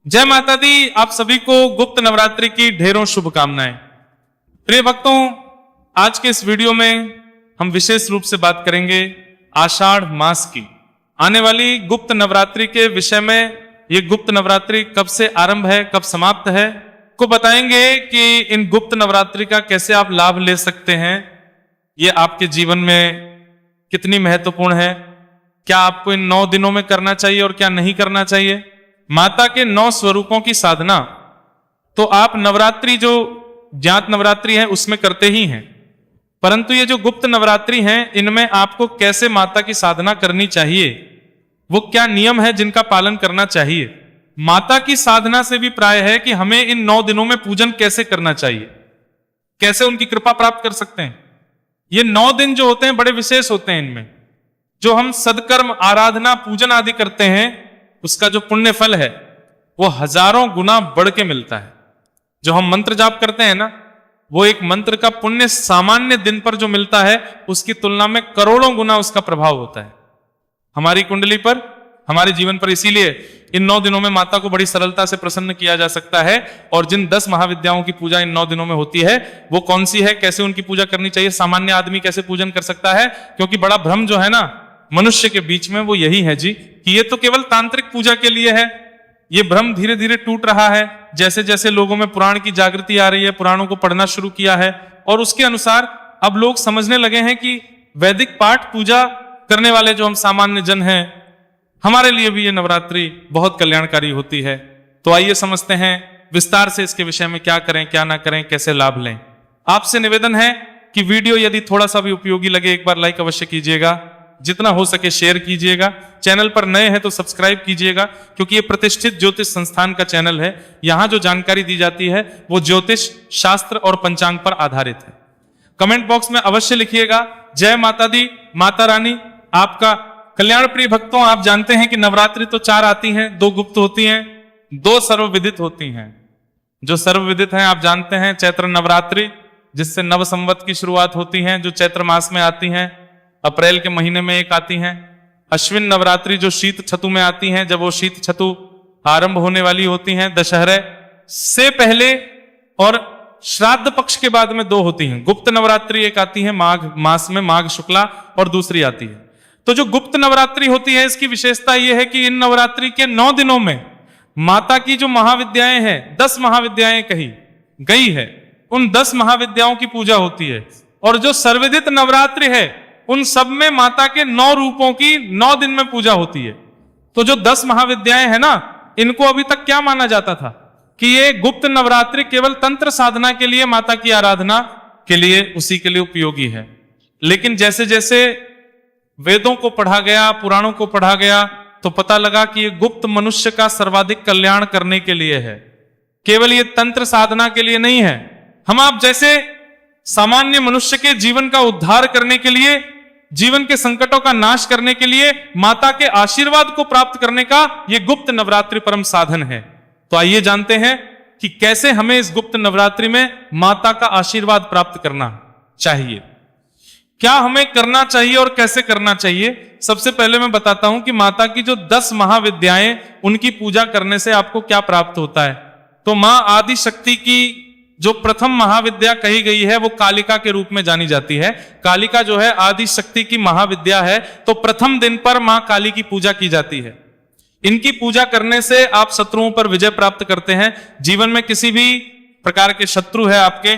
जय माता दी। आप सभी को गुप्त नवरात्रि की ढेरों शुभकामनाएं। प्रिय भक्तों, आज के इस वीडियो में हम विशेष रूप से बात करेंगे आषाढ़ मास की आने वाली गुप्त नवरात्रि के विषय में। ये गुप्त नवरात्रि कब से आरंभ है, कब समाप्त है, को बताएंगे कि इन गुप्त नवरात्रि का कैसे आप लाभ ले सकते हैं, ये आपके जीवन में कितनी महत्वपूर्ण है, क्या आपको इन 9 दिनों में करना चाहिए और क्या नहीं करना चाहिए। माता के 9 स्वरूपों की साधना तो आप नवरात्रि जो ज्ञात नवरात्रि है उसमें करते ही हैं, परंतु ये जो गुप्त नवरात्रि हैं इनमें आपको कैसे माता की साधना करनी चाहिए, वो क्या नियम है जिनका पालन करना चाहिए। माता की साधना से भी प्राय है कि हमें इन 9 दिनों में पूजन कैसे करना चाहिए, कैसे उनकी कृपा प्राप्त कर सकते हैं। ये 9 दिन जो होते हैं बड़े विशेष होते हैं। इनमें जो हम सदकर्म, आराधना, पूजन आदि करते हैं उसका जो पुण्य फल है वो हजारों गुना बढ़ के मिलता है। जो हम मंत्र जाप करते हैं ना, वो एक मंत्र का पुण्य सामान्य दिन पर जो मिलता है उसकी तुलना में करोड़ों गुना उसका प्रभाव होता है हमारी कुंडली पर, हमारे जीवन पर। इसीलिए इन 9 दिनों में माता को बड़ी सरलता से प्रसन्न किया जा सकता है। और जिन 10 महाविद्याओं की पूजा इन 9 दिनों में होती है वो कौन सी है, कैसे उनकी पूजा करनी चाहिए, सामान्य आदमी कैसे पूजन कर सकता है। क्योंकि बड़ा भ्रम जो है ना मनुष्य के बीच में वो यही है जी कि ये तो केवल तांत्रिक पूजा के लिए है। ये भ्रम धीरे धीरे टूट रहा है जैसे जैसे लोगों में पुराण की जागृति आ रही है, पुराणों को पढ़ना शुरू किया है और उसके अनुसार अब लोग समझने लगे हैं कि वैदिक पाठ पूजा करने वाले जो हम सामान्य जन हैं, हमारे लिए भी ये नवरात्रि बहुत कल्याणकारी होती है। तो आइए समझते हैं विस्तार से इसके विषय में, क्या करें क्या ना करें, कैसे लाभ लें। आपसे निवेदन है कि वीडियो यदि थोड़ा सा भी उपयोगी लगे एक बार लाइक अवश्य कीजिएगा, जितना हो सके शेयर कीजिएगा, चैनल पर नए हैं तो सब्सक्राइब कीजिएगा क्योंकि ये प्रतिष्ठित ज्योतिष संस्थान का चैनल है। यहां जो जानकारी दी जाती है वो ज्योतिष शास्त्र और पंचांग पर आधारित है। कमेंट बॉक्स में अवश्य लिखिएगा जय माता दी, माता रानी आपका कल्याण। प्रिय भक्तों, आप जानते हैं कि नवरात्रि तो 4 आती हैं, 2 गुप्त होती हैं, 2 सर्वविदित होती हैं। जो सर्वविदित हैं आप जानते हैं, चैत्र नवरात्रि जिससे नव संवत की शुरुआत होती है, जो चैत्र मास में आती हैं, अप्रैल के महीने में एक आती हैं। अश्विन नवरात्रि जो शीत छतु में आती हैं, जब वो शीत छतु आरंभ होने वाली होती हैं दशहरे से पहले, और श्राद्ध पक्ष के बाद में 2 होती हैं। गुप्त नवरात्रि एक आती है माघ मास में, माघ शुक्ला, और दूसरी आती है। तो जो गुप्त नवरात्रि होती है इसकी विशेषता यह है कि इन नवरात्रि के 9 दिनों में माता की जो महाविद्याएं हैं, 10 महाविद्याएं कही गई है, उन 10 महाविद्याओं की पूजा होती है। और जो सर्वविदित नवरात्रि है उन सब में माता के 9 रूपों की 9 दिन में पूजा होती है। तो जो 10 महाविद्याएं हैं ना, इनको अभी तक क्या माना जाता था कि ये गुप्त नवरात्रि केवल तंत्र साधना के लिए, माता की आराधना के लिए, उसी के लिए उपयोगी है। लेकिन जैसे जैसे वेदों को पढ़ा गया, पुराणों को पढ़ा गया, तो पता लगा कि ये गुप्त मनुष्य का सर्वाधिक कल्याण करने के लिए है, केवल ये तंत्र साधना के लिए नहीं है। हम आप जैसे सामान्य मनुष्य के जीवन का उद्धार करने के लिए, जीवन के संकटों का नाश करने के लिए, माता के आशीर्वाद को प्राप्त करने का ये गुप्त नवरात्रि परम साधन है। तो आइए जानते हैं कि कैसे हमें इस गुप्त नवरात्रि में माता का आशीर्वाद प्राप्त करना चाहिए, क्या हमें करना चाहिए और कैसे करना चाहिए। सबसे पहले मैं बताता हूं कि माता की जो 10 महाविद्याएं, उनकी पूजा करने से आपको क्या प्राप्त होता है। तो मां आदि शक्ति की जो प्रथम महाविद्या कही गई है वो कालिका के रूप में जानी जाती है। कालिका जो है आदि शक्ति की महाविद्या है। तो प्रथम दिन पर मां काली की पूजा की जाती है। इनकी पूजा करने से आप शत्रुओं पर विजय प्राप्त करते हैं। जीवन में किसी भी प्रकार के शत्रु है आपके,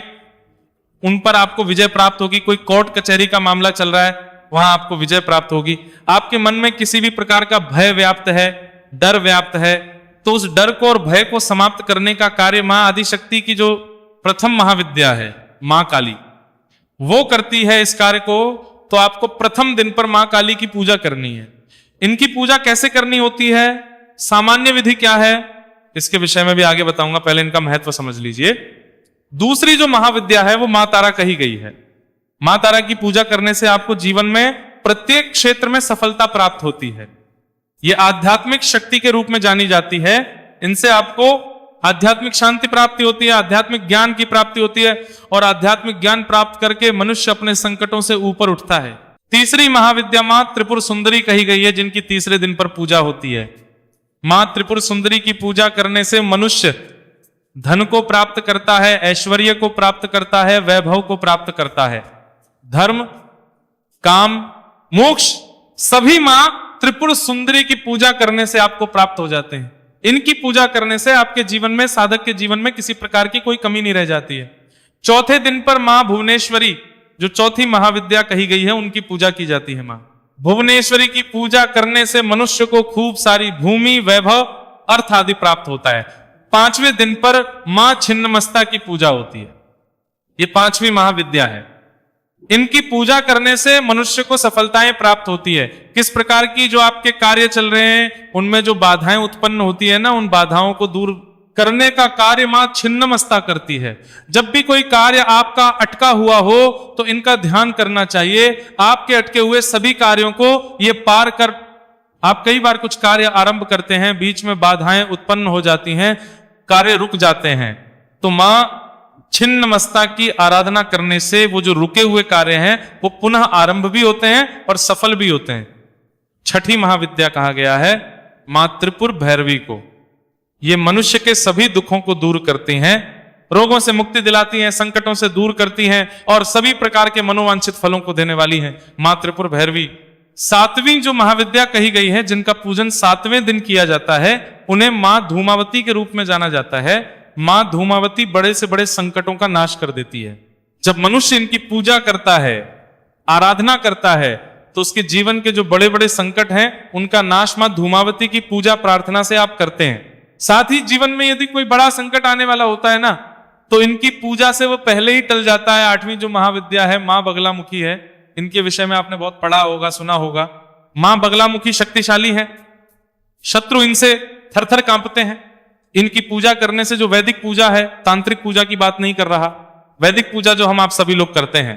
उन पर आपको विजय प्राप्त होगी। कोई कोर्ट कचहरी का मामला चल रहा है, वहां आपको विजय प्राप्त होगी। आपके मन में किसी भी प्रकार का भय व्याप्त है, डर व्याप्त है, तो उस डर को और भय को समाप्त करने का कार्य मां आदि शक्ति की जो प्रथम महाविद्या है मां काली, वो करती है इस कार्य को। तो आपको प्रथम दिन पर मां काली की पूजा करनी है। इनकी पूजा कैसे करनी होती है, सामान्य विधि क्या है, इसके विषय में भी आगे बताऊंगा, पहले इनका महत्व समझ लीजिए। दूसरी जो महाविद्या है वो मां तारा कही गई है। मां तारा की पूजा करने से आपको जीवन में प्रत्येक क्षेत्र में सफलता प्राप्त होती है। ये आध्यात्मिक शक्ति के रूप में जानी जाती है। इनसे आपको आध्यात्मिक शांति प्राप्ति होती है, आध्यात्मिक ज्ञान की प्राप्ति होती है, और आध्यात्मिक ज्ञान प्राप्त करके मनुष्य अपने संकटों से ऊपर उठता है। तीसरी महाविद्या मां त्रिपुर सुंदरी कही गई है, जिनकी तीसरे दिन पर पूजा होती है। मां त्रिपुर सुंदरी की पूजा करने से मनुष्य धन को प्राप्त करता है, ऐश्वर्य को प्राप्त करता है, वैभव को प्राप्त करता है। धर्म, काम, मोक्ष सभी मां त्रिपुर सुंदरी की पूजा करने से आपको प्राप्त हो जाते हैं। इनकी पूजा करने से आपके जीवन में, साधक के जीवन में किसी प्रकार की कोई कमी नहीं रह जाती है। चौथे दिन पर मां भुवनेश्वरी, जो चौथी महाविद्या कही गई है, उनकी पूजा की जाती है। मां भुवनेश्वरी की पूजा करने से मनुष्य को खूब सारी भूमि, वैभव, अर्थ आदि प्राप्त होता है। पांचवें दिन पर मां छिन्नमस्ता की पूजा होती है। ये पांचवी महाविद्या है। इनकी पूजा करने से मनुष्य को सफलताएं प्राप्त होती है। किस प्रकार की जो आपके कार्य चल रहे हैं उनमें जो बाधाएं उत्पन्न होती है ना, उन बाधाओं को दूर करने का कार्य मां छिन्नमस्ता करती है। जब भी कोई कार्य आपका अटका हुआ हो तो इनका ध्यान करना चाहिए। आपके अटके हुए सभी कार्यों को ये पार कर, आप कई बार कुछ कार्य आरंभ करते हैं, बीच में बाधाएं उत्पन्न हो जाती हैं, कार्य रुक जाते हैं, तो मां छिन्नमस्ता की आराधना करने से वो जो रुके हुए कार्य हैं वो पुनः आरंभ भी होते हैं और सफल भी होते हैं। छठी महाविद्या कहा गया है मां त्रिपुर भैरवी को। ये मनुष्य के सभी दुखों को दूर करती हैं, रोगों से मुक्ति दिलाती हैं, संकटों से दूर करती हैं और सभी प्रकार के मनोवांछित फलों को देने वाली हैं मां त्रिपुर भैरवी। सातवीं जो महाविद्या कही गई है, जिनका पूजन 7वें दिन किया जाता है, उन्हें मां धूमावती के रूप में जाना जाता है। मां धूमावती बड़े से बड़े संकटों का नाश कर देती है। जब मनुष्य इनकी पूजा करता है, आराधना करता है, तो उसके जीवन के जो बड़े बड़े संकट हैं उनका नाश मां धूमावती की पूजा प्रार्थना से आप करते हैं। साथ ही जीवन में यदि कोई बड़ा संकट आने वाला होता है ना, तो इनकी पूजा से वो पहले ही टल जाता है। 8वीं जो महाविद्या है मां बगलामुखी है। इनके विषय में आपने बहुत पढ़ा होगा, सुना होगा। मां बगलामुखी शक्तिशाली है, शत्रु इनसे थरथर कांपते हैं। इनकी पूजा करने से, जो वैदिक पूजा है, तांत्रिक पूजा की बात नहीं कर रहा, वैदिक पूजा जो हम आप सभी लोग करते हैं,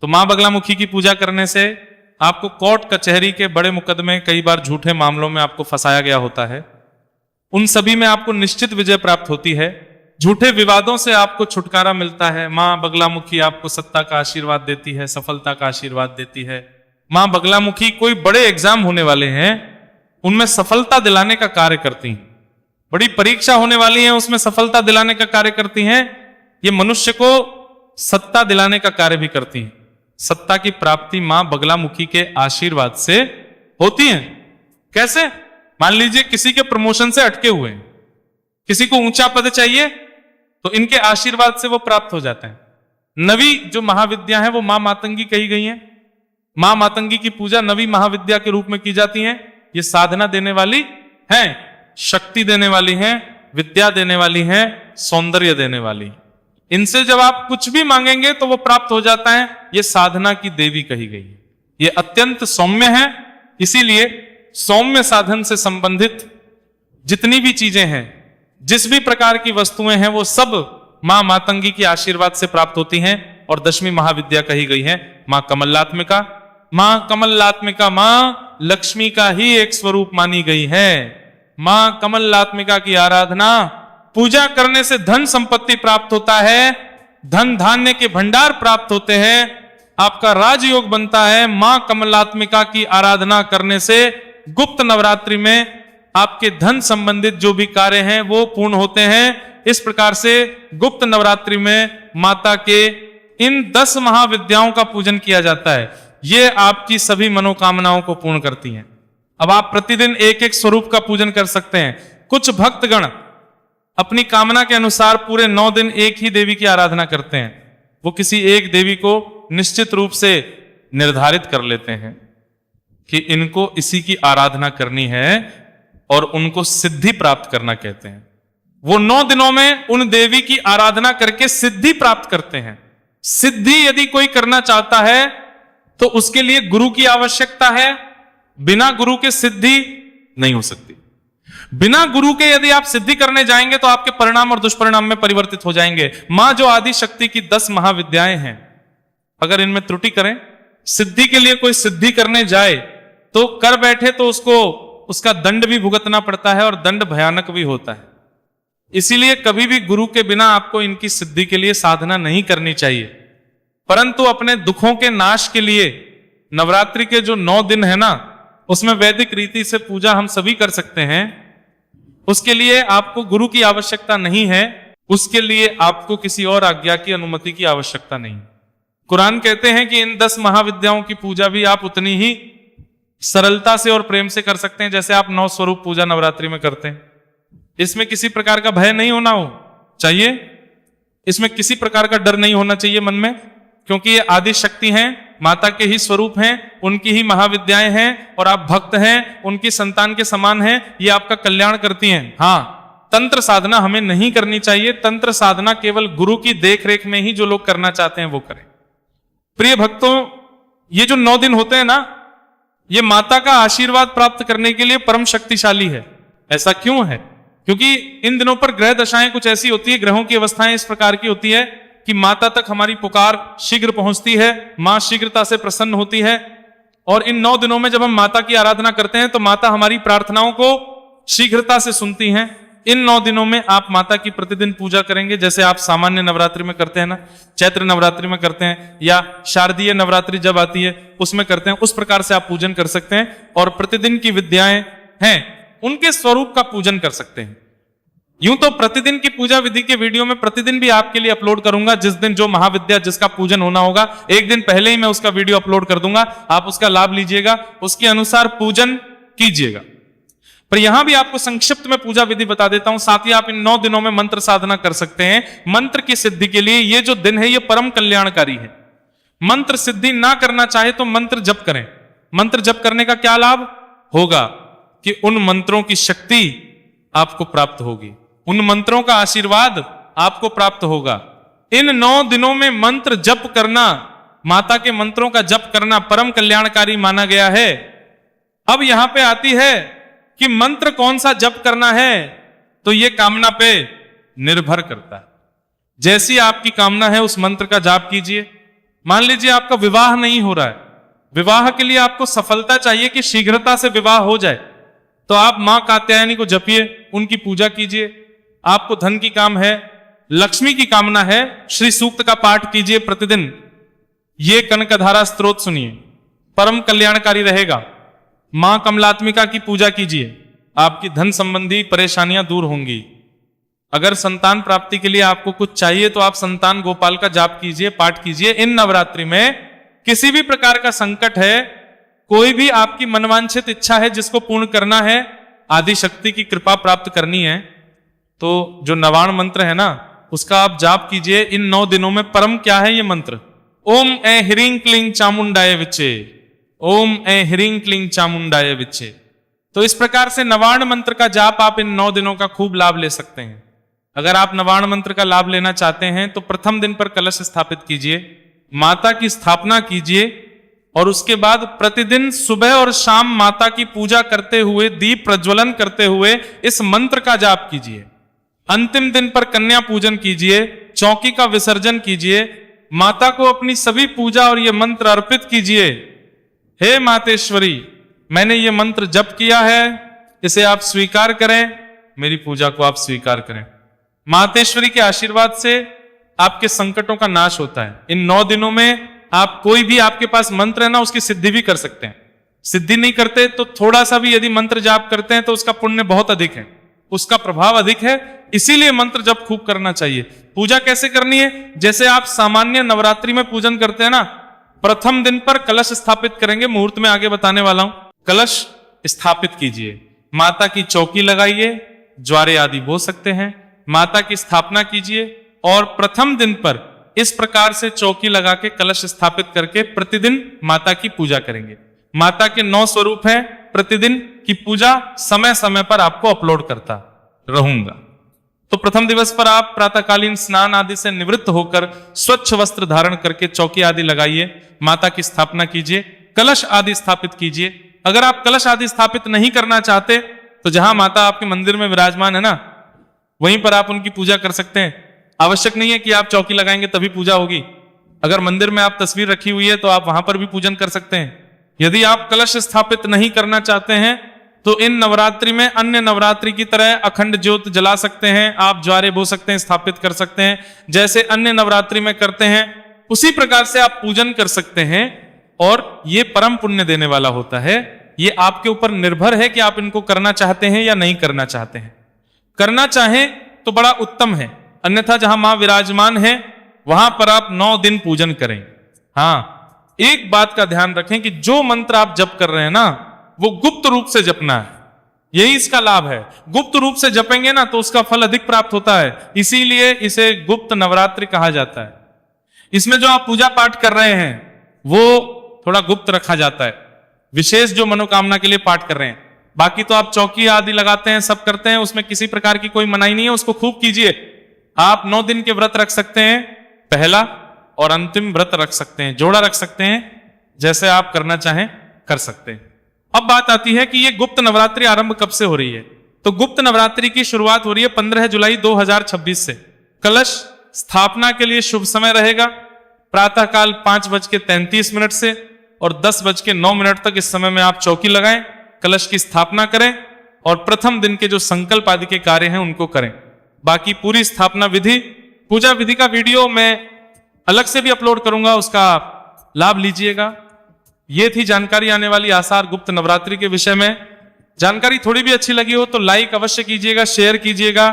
तो मां बगलामुखी की पूजा करने से आपको कोर्ट कचहरी के बड़े मुकदमे, कई बार झूठे मामलों में आपको फंसाया गया होता है, उन सभी में आपको निश्चित विजय प्राप्त होती है। झूठे विवादों से आपको छुटकारा मिलता है। मां बगलामुखी आपको सत्ता का आशीर्वाद देती है, सफलता का आशीर्वाद देती है। मां बगलामुखी कोई बड़े एग्जाम होने वाले हैं उनमें सफलता दिलाने का कार्य करती हैं। बड़ी परीक्षा होने वाली है, उसमें सफलता दिलाने का कार्य करती हैं। ये मनुष्य को सत्ता दिलाने का कार्य भी करती हैं। सत्ता की प्राप्ति मां बगलामुखी के आशीर्वाद से होती है। कैसे? मान लीजिए किसी के प्रमोशन से अटके हुए हैं, किसी को ऊंचा पद चाहिए, तो इनके आशीर्वाद से वो प्राप्त हो जाते हैं। नवी जो महाविद्या है वो मां मातंगी कही गई है। मां मातंगी की पूजा नवी महाविद्या के रूप में की जाती है। ये साधना देने वाली है, शक्ति देने वाली है, विद्या देने वाली है, सौंदर्य देने वाली। इनसे जब आप कुछ भी मांगेंगे तो वो प्राप्त हो जाता है। ये साधना की देवी कही गई है। ये अत्यंत सौम्य है, इसीलिए सौम्य साधन से संबंधित जितनी भी चीजें हैं, जिस भी प्रकार की वस्तुएं हैं, वो सब मां मातंगी के आशीर्वाद से प्राप्त होती हैं। और 10वीं महाविद्या कही गई है मां कमलात्मिका। मां कमलात्मिका मां लक्ष्मी का ही एक स्वरूप मानी गई है। मां कमलात्मिका की आराधना पूजा करने से धन संपत्ति प्राप्त होता है, धन धान्य के भंडार प्राप्त होते हैं, आपका राजयोग बनता है। मां कमलात्मिका की आराधना करने से गुप्त नवरात्रि में आपके धन संबंधित जो भी कार्य हैं वो पूर्ण होते हैं। इस प्रकार से गुप्त नवरात्रि में माता के इन 10 महाविद्याओं का पूजन किया जाता है। ये आपकी सभी मनोकामनाओं को पूर्ण करती हैं। अब आप प्रतिदिन एक एक स्वरूप का पूजन कर सकते हैं। कुछ भक्तगण अपनी कामना के अनुसार पूरे 9 दिन एक ही देवी की आराधना करते हैं। वो किसी एक देवी को निश्चित रूप से निर्धारित कर लेते हैं कि इनको इसी की आराधना करनी है और उनको सिद्धि प्राप्त करना कहते हैं। वो 9 दिनों में उन देवी की आराधना करके सिद्धि प्राप्त करते हैं। सिद्धि यदि कोई करना चाहता है तो उसके लिए गुरु की आवश्यकता है। बिना गुरु के सिद्धि नहीं हो सकती। बिना गुरु के यदि आप सिद्धि करने जाएंगे तो आपके परिणाम और दुष्परिणाम में परिवर्तित हो जाएंगे। मां जो आदि शक्ति की 10 महाविद्याएं हैं, अगर इनमें त्रुटि करें, सिद्धि के लिए कोई सिद्धि करने जाए तो कर बैठे तो उसको उसका दंड भी भुगतना पड़ता है और दंड भयानक भी होता है। इसीलिए कभी भी गुरु के बिना आपको इनकी सिद्धि के लिए साधना नहीं करनी चाहिए। परंतु अपने दुखों के नाश के लिए नवरात्रि के जो 9 दिन है ना, उसमें वैदिक रीति से पूजा हम सभी कर सकते हैं। उसके लिए आपको गुरु की आवश्यकता नहीं है, उसके लिए आपको किसी और आज्ञा की अनुमति की आवश्यकता नहीं। कुरान कहते हैं कि इन 10 महाविद्याओं की पूजा भी आप उतनी ही सरलता से और प्रेम से कर सकते हैं जैसे आप 9 स्वरूप पूजा नवरात्रि में करते हैं। इसमें किसी प्रकार का भय नहीं होना हो चाहिए, इसमें किसी प्रकार का डर नहीं होना चाहिए मन में, क्योंकि ये आदि शक्ति हैं, माता के ही स्वरूप हैं, उनकी ही महाविद्याएं हैं और आप भक्त हैं, उनकी संतान के समान हैं, ये आपका कल्याण करती हैं। हाँ, तंत्र साधना हमें नहीं करनी चाहिए। तंत्र साधना केवल गुरु की देखरेख में ही जो लोग करना चाहते हैं वो करें। प्रिय भक्तों, ये जो 9 दिन होते हैं ना, ये माता का आशीर्वाद प्राप्त करने के लिए परम शक्तिशाली है। ऐसा क्यों है? क्योंकि इन दिनों पर ग्रह दशाएं कुछ ऐसी होती है, ग्रहों की अवस्थाएं इस प्रकार की होती है कि माता तक हमारी पुकार शीघ्र पहुंचती है, मां शीघ्रता से प्रसन्न होती है। और इन 9 दिनों में जब हम माता की आराधना करते हैं तो माता हमारी प्रार्थनाओं को शीघ्रता से सुनती हैं। इन 9 दिनों में आप माता की प्रतिदिन पूजा करेंगे, जैसे आप सामान्य नवरात्रि में करते हैं ना, चैत्र नवरात्रि में करते हैं, या शारदीय नवरात्रि जब आती है उसमें करते हैं, उस प्रकार से आप पूजन कर सकते हैं। और प्रतिदिन की विद्याएं हैं उनके स्वरूप का पूजन कर सकते हैं। यूं तो प्रतिदिन की पूजा विधि के वीडियो में प्रतिदिन भी आपके लिए अपलोड करूंगा। जिस दिन जो महाविद्या जिसका पूजन होना होगा, एक दिन पहले ही मैं उसका वीडियो अपलोड कर दूंगा, आप उसका लाभ लीजिएगा, उसके अनुसार पूजन कीजिएगा। पर यहां भी आपको संक्षिप्त में पूजा विधि बता देता हूं, साथ ही आप इन 9 दिनों में मंत्र साधना कर सकते हैं। मंत्र की सिद्धि के लिए ये जो दिन है ये परम कल्याणकारी है। मंत्र सिद्धि ना करना चाहे तो मंत्र जप करें। मंत्र जप करने का क्या लाभ होगा कि उन मंत्रों की शक्ति आपको प्राप्त होगी, उन मंत्रों का आशीर्वाद आपको प्राप्त होगा। इन 9 दिनों में मंत्र जप करना, माता के मंत्रों का जप करना परम कल्याणकारी माना गया है। अब यहां पे आती है कि मंत्र कौन सा जप करना है, तो यह कामना पे निर्भर करता है। जैसी आपकी कामना है उस मंत्र का जाप कीजिए। मान लीजिए आपका विवाह नहीं हो रहा है, विवाह के लिए आपको सफलता चाहिए कि शीघ्रता से विवाह हो जाए, तो आप मां कात्यायनी को जपिए, उनकी पूजा कीजिए। आपको धन की काम है, लक्ष्मी की कामना है, श्री सूक्त का पाठ कीजिए प्रतिदिन। ये कनकधारा स्तोत्र सुनिए, परम कल्याणकारी रहेगा। मां कमलात्मिका की पूजा कीजिए, आपकी धन संबंधी परेशानियां दूर होंगी। अगर संतान प्राप्ति के लिए आपको कुछ चाहिए तो आप संतान गोपाल का जाप कीजिए, पाठ कीजिए। इन नवरात्रि में किसी भी प्रकार का संकट है, कोई भी आपकी मनवांछित इच्छा है जिसको पूर्ण करना है, आदि शक्ति की कृपा प्राप्त करनी है, तो जो नवाण मंत्र है ना उसका आप जाप कीजिए इन 9 दिनों में। परम क्या है ये मंत्र? ओम ऐ ह्रीं क्लीं चामुंडाय विचे, ओम ऐ ह्रीं क्लीं चामुंडाय विचे। तो इस प्रकार से नवाण मंत्र का जाप आप इन 9 दिनों का खूब लाभ ले सकते हैं। अगर आप नवाण मंत्र का लाभ लेना चाहते हैं तो प्रथम दिन पर कलश स्थापित कीजिए, माता की स्थापना कीजिए और उसके बाद प्रतिदिन सुबह और शाम माता की पूजा करते हुए, दीप प्रज्वलन करते हुए इस मंत्र का जाप कीजिए। अंतिम दिन पर कन्या पूजन कीजिए, चौकी का विसर्जन कीजिए, माता को अपनी सभी पूजा और ये मंत्र अर्पित कीजिए। हे मातेश्वरी, मैंने ये मंत्र जप किया है, इसे आप स्वीकार करें, मेरी पूजा को आप स्वीकार करें। मातेश्वरी के आशीर्वाद से आपके संकटों का नाश होता है। इन 9 दिनों में आप कोई भी आपके पास मंत्र है ना उसकी सिद्धि भी कर सकते हैं। सिद्धि नहीं करते तो थोड़ा सा भी यदि मंत्र जाप करते हैं तो उसका पुण्य बहुत अधिक है, उसका प्रभाव अधिक है, इसीलिए मंत्र जप खूब करना चाहिए। पूजा कैसे करनी है? जैसे आप सामान्य नवरात्रि में पूजन करते हैं ना, प्रथम दिन पर कलश स्थापित करेंगे, मुहूर्त में आगे बताने वाला हूं। कलश स्थापित कीजिए, माता की चौकी लगाइए, ज्वारे आदि बो सकते हैं, माता की स्थापना कीजिए और प्रथम दिन पर इस प्रकार से चौकी लगा के कलश स्थापित करके प्रतिदिन माता की पूजा करेंगे। माता के 9 स्वरूप हैं, प्रतिदिन की पूजा समय समय पर आपको अपलोड करता रहूंगा। तो प्रथम दिवस पर आप प्रातःकालीन स्नान आदि से निवृत्त होकर स्वच्छ वस्त्र धारण करके चौकी आदि लगाइए, माता की स्थापना कीजिए, कलश आदि स्थापित कीजिए। अगर आप कलश आदि स्थापित नहीं करना चाहते तो जहां माता आपके मंदिर में विराजमान है ना, वहीं पर आप उनकी पूजा कर सकते हैं। आवश्यक नहीं है कि आप चौकी लगाएंगे तभी पूजा होगी। अगर मंदिर में आप तस्वीर रखी हुई है तो आप वहां पर भी पूजन कर सकते हैं। यदि आप कलश स्थापित नहीं करना चाहते हैं तो इन नवरात्रि में अन्य नवरात्रि की तरह अखंड ज्योत जला सकते हैं, आप ज्वारे बो सकते हैं, स्थापित कर सकते हैं, जैसे अन्य नवरात्रि में करते हैं उसी प्रकार से आप पूजन कर सकते हैं और ये परम पुण्य देने वाला होता है। ये आपके ऊपर निर्भर है कि आप इनको करना चाहते हैं या नहीं करना चाहते हैं। करना चाहें तो बड़ा उत्तम है, अन्यथा जहां मां विराजमान है वहां पर आप 9 दिन पूजन करें। हां, एक बात का ध्यान रखें कि जो मंत्र आप जप कर रहे हैं ना, वो गुप्त रूप से जपना है, यही इसका लाभ है। गुप्त रूप से जपेंगे ना तो उसका फल अधिक प्राप्त होता है, इसीलिए इसे गुप्त नवरात्रि कहा जाता है। इसमें जो आप पूजा पाठ कर रहे हैं वो थोड़ा गुप्त रखा जाता है, विशेष जो मनोकामना के लिए पाठ कर रहे हैं। बाकी तो आप चौकी आदि लगाते हैं, सब करते हैं, उसमें किसी प्रकार की कोई मनाही नहीं है, उसको खूब कीजिए। आप 9 दिन के व्रत रख सकते हैं, पहला और अंतिम व्रत रख सकते हैं, जोड़ा रख सकते हैं, जैसे आप करना चाहें कर सकते हैं। अब बात आती है कि ये गुप्त नवरात्रि आरंभ कब से हो रही है। तो गुप्त नवरात्रि की शुरुआत हो रही है 15 जुलाई 2026 से। कलश स्थापना के लिए शुभ समय रहेगा प्रातःकाल 5:33 से और 10:09 तक। इस समय में आप चौकी लगाएं, कलश की स्थापना करें और प्रथम दिन के जो संकल्प आदि के कार्य हैं उनको करें। बाकी पूरी स्थापना विधि, पूजा विधि का वीडियो मैं अलग से भी अपलोड करूंगा, उसका लाभ लीजिएगा। ये थी जानकारी आने वाली आषाढ़ गुप्त नवरात्रि के विषय में। जानकारी थोड़ी भी अच्छी लगी हो तो लाइक अवश्य कीजिएगा, शेयर कीजिएगा।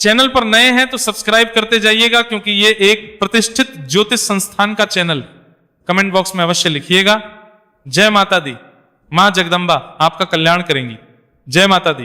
चैनल पर नए हैं तो सब्सक्राइब करते जाइएगा, क्योंकि ये एक प्रतिष्ठित ज्योतिष संस्थान का चैनल। कमेंट बॉक्स में अवश्य लिखिएगा। जय माता दी, मां जगदम्बा आपका कल्याण करेंगी। जय माता दी।